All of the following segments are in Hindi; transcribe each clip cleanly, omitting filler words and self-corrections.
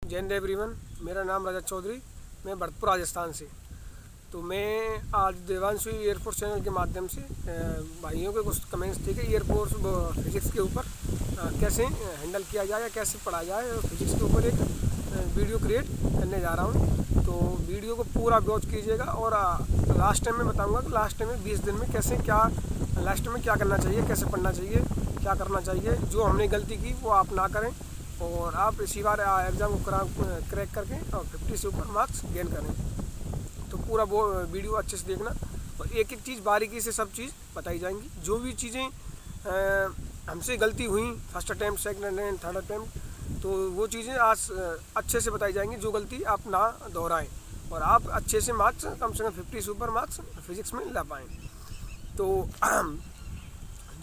जय हिंद एवरीवन। मेरा नाम रजत चौधरी, मैं भरतपुर राजस्थान से। तो मैं आज देवांशु एयरफोर्स चैनल के माध्यम से भाइयों के कुछ कमेंट्स थे कि एयरफोर्स फिजिक्स के ऊपर कैसे हैंडल किया जाए या कैसे पढ़ा जाए, फिजिक्स के ऊपर एक वीडियो क्रिएट करने जा रहा हूँ। तो वीडियो को पूरा वॉच कीजिएगा और लास्ट टाइम में बताऊँगा कि लास्ट टाइम में 20 दिन में कैसे क्या लास्ट में क्या करना चाहिए, कैसे पढ़ना चाहिए, क्या करना चाहिए। जो हमने गलती की वो आप ना करें और आप इसी बार एग्ज़ाम को क्रैक करके और 50 से ऊपर मार्क्स गेन करें। तो पूरा वो वीडियो अच्छे से देखना और एक एक चीज़ बारीकी से सब चीज़ बताई जाएंगी। जो भी चीज़ें हमसे गलती हुई first attempt, second attempt, third attempt, तो वो चीज़ें आज अच्छे से बताई जाएंगी। जो गलती आप ना दोहराएं और आप अच्छे से मार्क्स कम से कम 50 से ऊपर मार्क्स फिजिक्स में ला पाएँ। तो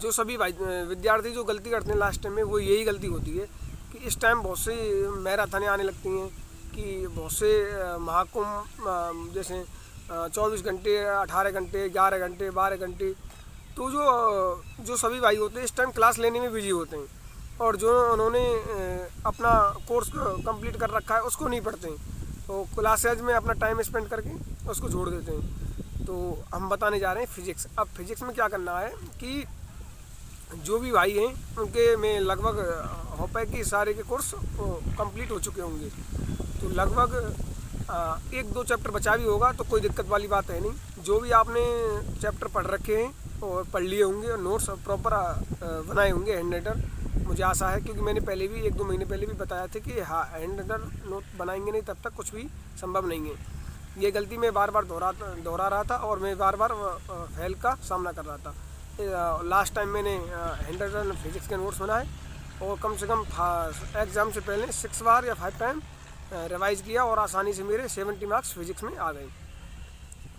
जो सभी विद्यार्थी जो गलती करते हैं लास्ट टाइम में, वो यही गलती होती है कि इस टाइम बहुत से मैराथनें आने लगती हैं कि बहुत से महाकुंभ जैसे 24 घंटे, 18 घंटे, 11 घंटे, 12 घंटे। तो जो सभी भाई होते हैं इस टाइम क्लास लेने में बिजी होते हैं और जो उन्होंने अपना कोर्स कंप्लीट कर रखा है उसको नहीं पढ़ते हैं, तो क्लासेज में अपना टाइम स्पेंड करके उसको छोड़ देते हैं। तो हम बताने जा रहे हैं फिजिक्स। अब फिजिक्स में क्या करना है कि जो भी भाई हैं उनके में लगभग होप है कि सारे के कोर्स कंप्लीट हो चुके होंगे। तो लगभग 1-2 चैप्टर बचा भी होगा तो कोई दिक्कत वाली बात है नहीं। जो भी आपने चैप्टर पढ़ रखे हैं और पढ़ लिए होंगे और नोट्स प्रॉपर बनाए होंगे हैंड राइटर, मुझे आशा है, क्योंकि मैंने पहले भी 1-2 महीने पहले भी बताया था कि हाँ, हैंड राइटर नोट बनाएंगे नहीं तब तक कुछ भी संभव नहीं है। ये गलती मैं बार बार दोहरा रहा था और मैं बार बार फेल का सामना कर रहा था। लास्ट टाइम मैंने हैंड राइटर फिजिक्स के नोट्स बनाए और कम से कम एग्ज़ाम से पहले 6 बार या 5 टाइम रिवाइज़ किया और आसानी से मेरे 70 मार्क्स फिजिक्स में आ गए।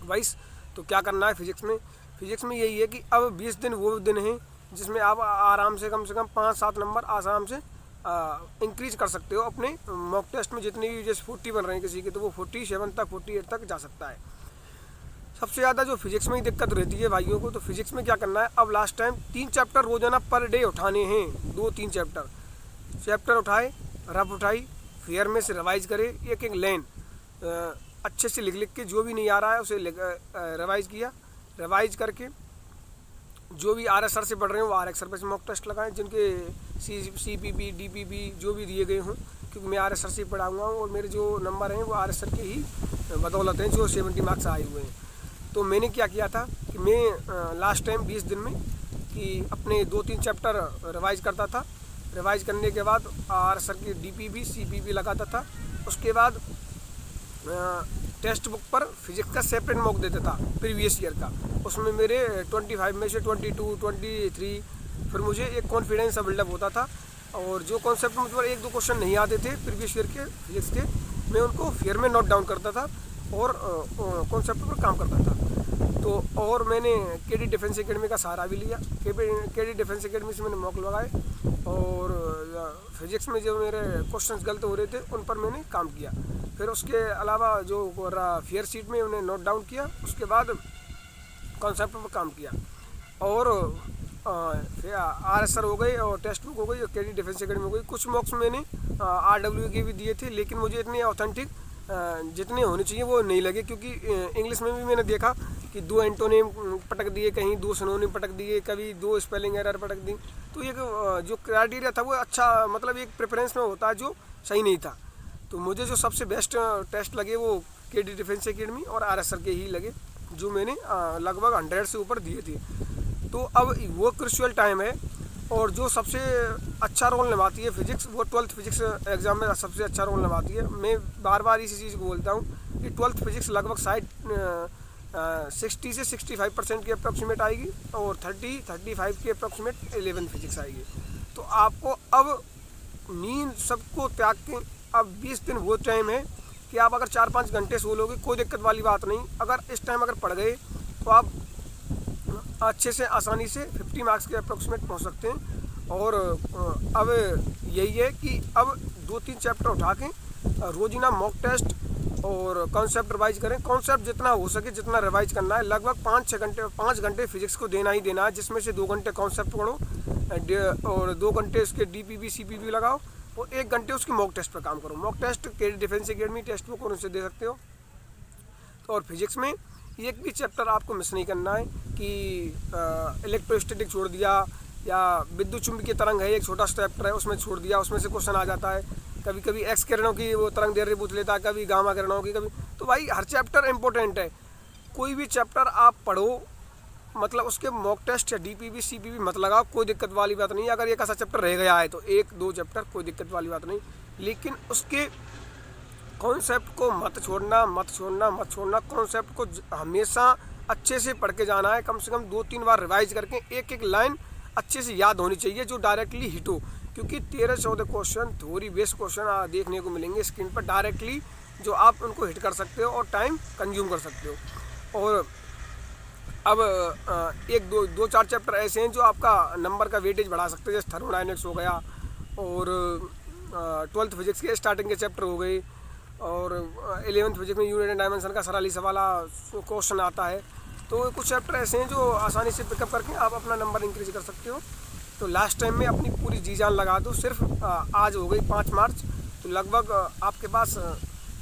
वाइस तो क्या करना है फिजिक्स में? फिजिक्स में यही है कि अब 20 दिन वो दिन हैं जिसमें आप आराम से कम 5-7 नंबर आराम से इंक्रीज कर सकते हो अपने मॉक टेस्ट में। जितनी भी जैसे 40 बन रहे हैं किसी के, तो वो 47 तक, 48 तक जा सकता है। सबसे ज़्यादा जो फिजिक्स में ही दिक्कत रहती है भाइयों को, तो फिजिक्स में क्या करना है, अब लास्ट टाइम 3 चैप्टर रोजाना पर डे उठाने हैं। 2-3 चैप्टर उठाए, रफ उठाई, फेयर में से रिवाइज करे, एक एक लाइन अच्छे से लिख के, जो भी नहीं आ रहा है उसे रिवाइज किया। रिवाइज करके जो भी आर एस सर से पढ़ रहे हैं वो आर एस सर पर मॉक टेस्ट लगाएं, जिनके CPP, DPP जो भी दिए गए हों, क्योंकि मैं आर एस सर से पढ़ाऊँगा और मेरे जो नंबर हैं वो आर एस सर के ही बदौलत हैं जो 70 मार्क्स आए हुए हैं। तो मैंने क्या किया था कि मैं लास्ट टाइम 20 दिन में कि अपने 2-3 चैप्टर रिवाइज करता था। रिवाइज करने के बाद आर सर की DPP, CPP लगाता था। उसके बाद टेक्स्ट बुक पर फिजिक्स का सेपरेट मॉक देता था प्रीवियस ईयर का। उसमें मेरे 25 में से 22, 23 फिर मुझे एक कॉन्फिडेंस बिल्डअप होता था। और जो कॉन्सेप्ट मुझ पर 1-2 क्वेश्चन नहीं आते थे प्रीवियस ईयर के फिजिक्स के, मैं उनको फेयर में नोट डाउन करता था और कॉन्सेप्ट पर काम करता था। तो और मैंने KD डिफेंस एकेडमी का सहारा भी लिया। KD डिफेंस एकेडमी से मैंने मॉक लगाए और फिजिक्स में जो मेरे क्वेश्चंस गलत हो रहे थे उन पर मैंने काम किया। फिर उसके अलावा जो फेयर शीट में उन्हें नोट डाउन किया, उसके बाद कॉन्सेप्ट पर काम किया। और फिर RS सर हो गई और टेक्स्ट बुक हो गई और KD डिफेंस एकेडमी हो गई। कुछ मॉक्स मैंने RW के भी दिए थे, लेकिन मुझे इतने ऑथेंटिक जितने होने चाहिए वो नहीं लगे, क्योंकि इंग्लिश में भी मैंने देखा कि 2 एंटोनिम पटक दिए, कहीं 2 सिनोनिम पटक दिए, कभी 2 स्पेलिंग एरर पटक दी। तो ये जो क्राइटेरिया था वो अच्छा, मतलब एक प्रेफरेंस में होता है जो सही नहीं था। तो मुझे जो सबसे बेस्ट टेस्ट लगे वो KD डिफेंस एकेडमी और RS सर के ही लगे, जो मैंने लगभग 100 से ऊपर दिए थे। तो अब वो क्रूशियल टाइम है और जो सबसे अच्छा रोल निभाती है फिजिक्स, वो 12th फिजिक्स एग्ज़ाम में सबसे अच्छा रोल निभाती है। मैं बार बार इसी चीज़ को बोलता हूँ कि 12th फिजिक्स लगभग 60 से 65% की अप्रॉक्सीमेट आएगी और 30-35 की अप्रॉक्सीमेट 11th फिजिक्स आएगी। तो आपको अब नींद सबको त्याग के अब 20 दिन वो टाइम है कि आप अगर 4-5 घंटे सो लोगे कोई दिक्कत वाली बात नहीं। अगर इस टाइम अगर पढ़ गए तो आप अच्छे से आसानी से 50 मार्क्स के अप्रॉक्सीमेट पहुंच सकते हैं। और अब यही है कि अब 2-3 चैप्टर उठा के रोज़ाना मॉक टेस्ट और कॉन्सेप्ट रिवाइज करें। कॉन्सेप्ट जितना हो सके जितना रिवाइज करना है। लगभग 5 घंटे फिजिक्स को देना ही देना है, जिसमें से 2 घंटे कॉन्सेप्ट पढ़ो और 2 घंटे इसके DPP CPP लगाओ और 1 घंटे उसकी मॉक टेस्ट पर काम करो। मॉक टेस्ट के डिफेंस एकेडमी टेस्ट बुक और उनसे दे सकते हो। तो और फिजिक्स में एक भी चैप्टर आपको मिस नहीं करना है कि इलेक्ट्रोस्टैटिक छोड़ दिया या विद्युत चुंबकीय तरंग है, एक छोटा चैप्टर है उसमें छोड़ दिया, उसमें से क्वेश्चन आ जाता है। कभी कभी एक्स किरणों की वो तरंग दैर्ध्य पूछ लेता है, कभी गामा किरणों की, कभी। तो भाई हर चैप्टर इंपॉर्टेंट है। कोई भी चैप्टर आप पढ़ो, मतलब उसके मॉक टेस्ट या डीपीवी सीपीवी मत लगाओ, कोई दिक्कत वाली बात नहीं। अगर एक ऐसा चैप्टर रह गया है तो 1-2 चैप्टर, कोई दिक्कत वाली बात नहीं, लेकिन उसके कॉन्सेप्ट को मत छोड़ना, मत छोड़ना, मत छोड़ना। कॉन्सेप्ट को हमेशा अच्छे से पढ़ के जाना है, कम से कम 2-3 बार रिवाइज करके एक एक लाइन अच्छे से याद होनी चाहिए जो डायरेक्टली हिट हो। क्योंकि 13-14 क्वेश्चन थ्योरी बेस्ड क्वेश्चन देखने को मिलेंगे स्क्रीन पर डायरेक्टली, जो आप उनको हिट कर सकते हो और टाइम कंज्यूम कर सकते हो। और अब 1-2-4 चैप्टर ऐसे हैं जो आपका नंबर का वेटेज बढ़ा सकते हैं, जैसे थर्मोडायनेमिक्स हो गया, और 12th फिजिक्स के स्टार्टिंग के चैप्टर हो गए, और 11th फिजिक्स में यूनिट एंड डायमेंशन का सरली सवाला क्वेश्चन आता है। तो कुछ चैप्टर ऐसे हैं जो आसानी से पिकअप करके आप अपना नंबर इंक्रीज कर सकते हो। तो लास्ट टाइम में अपनी पूरी जी जान लगा दो। सिर्फ आज हो गई 5 मार्च, तो लगभग आपके पास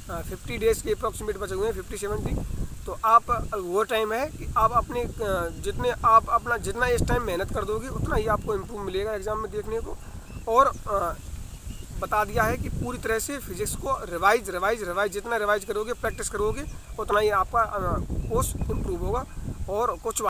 50 डेज़ के अप्रॉक्सीमेट बचे हुए हैं, 50-70। तो आप वो टाइम है कि आप अपने जितना इस टाइम मेहनत कर दोगे उतना ही आपको इम्प्रूव मिलेगा एग्ज़ाम में देखने को। और बता दिया है कि पूरी तरह से फिजिक्स को रिवाइज जितना रिवाइज करोगे, प्रैक्टिस करोगे, उतना ही आपका कोर्स इम्प्रूव होगा। और कुछ